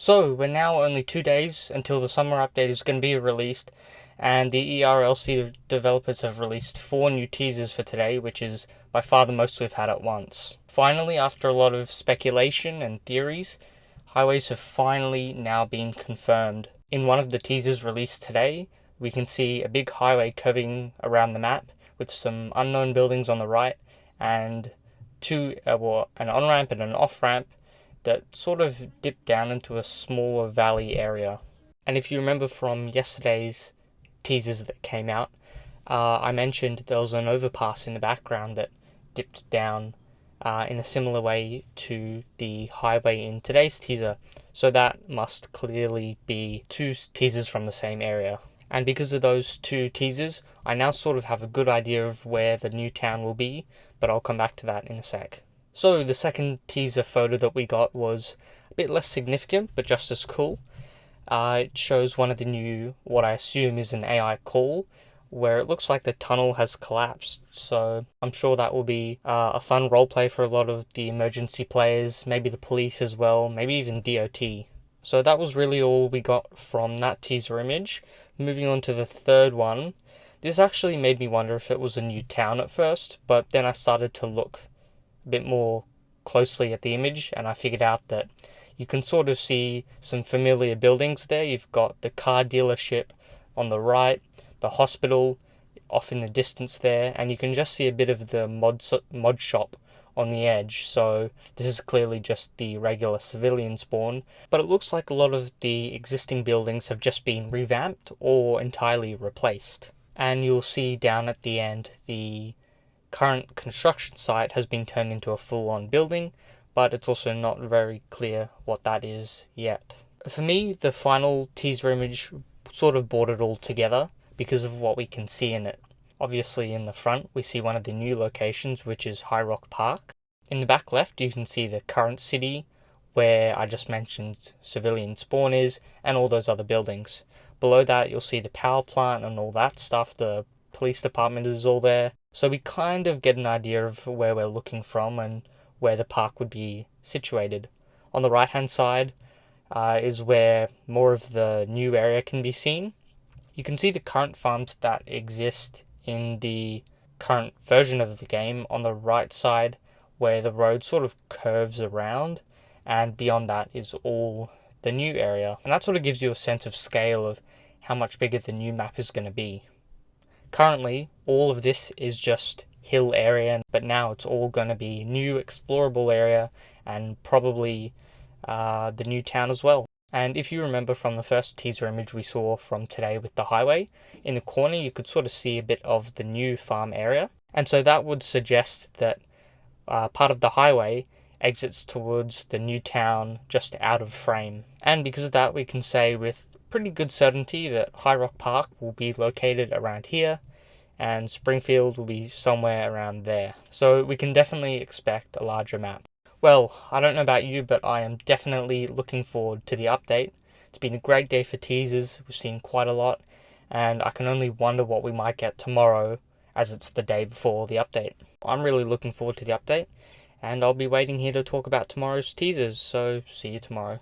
So, we're now only 2 days until the summer update is going to be released, and the ERLC developers have released 4 new teasers for today, which is by far the most we've had at once. Finally, after a lot of speculation and theories, highways have finally now been confirmed. In one of the teasers released today, we can see a big highway curving around the map with some unknown buildings on the right and an on-ramp and an off-ramp that sort of dipped down into a smaller valley area. And if you remember from yesterday's teasers that came out, I mentioned there was an overpass in the background that dipped down in a similar way to the highway in today's teaser. So that must clearly be 2 teasers from the same area. And because of those 2 teasers, I now sort of have a good idea of where the new town will be, but I'll come back to that in a sec. So the second teaser photo that we got was a bit less significant, but just as cool. It shows one of the new, what I assume is an AI call, where it looks like the tunnel has collapsed. So I'm sure that will be a fun roleplay for a lot of the emergency players, maybe the police as well, maybe even DOT. So that was really all we got from that teaser image. Moving on to the third one. This actually made me wonder if it was a new town at first, but then I started to look a bit more closely at the image and I figured out that you can sort of see some familiar buildings there. You've got the car dealership on the right, the hospital off in the distance there, and you can just see a bit of the mod shop on the edge. So this is clearly just the regular civilian spawn, but it looks like a lot of the existing buildings have just been revamped or entirely replaced. And you'll see down at the end the current construction site has been turned into a full-on building, but it's also not very clear what that is yet. For me, the final teaser image sort of brought it all together because of what we can see in it. Obviously in the front we see one of the new locations, which is High Rock Park. In the back left you can see the current city where I just mentioned civilian spawn is and all those other buildings. Below that you'll see the power plant and all that stuff. The police department is all there. So we kind of get an idea of where we're looking from and where the park would be situated. On the right hand side is where more of the new area can be seen. You can see the current farms that exist in the current version of the game on the right side, where the road sort of curves around, and beyond that is all the new area. And that sort of gives you a sense of scale of how much bigger the new map is going to be. Currently, all of this is just hill area, but now it's all going to be new explorable area and probably the new town as well. And if you remember from the first teaser image we saw from today with the highway, in the corner you could sort of see a bit of the new farm area. And so that would suggest that part of the highway exits towards the new town just out of frame. And because of that, we can say with pretty good certainty that High Rock Park will be located around here and Springfield will be somewhere around there. So we can definitely expect a larger map. Well, I don't know about you, but I am definitely looking forward to the update. It's been a great day for teasers. We've seen quite a lot, and I can only wonder what we might get tomorrow, as it's the day before the update. I'm really looking forward to the update, and I'll be waiting here to talk about tomorrow's teasers, so see you tomorrow.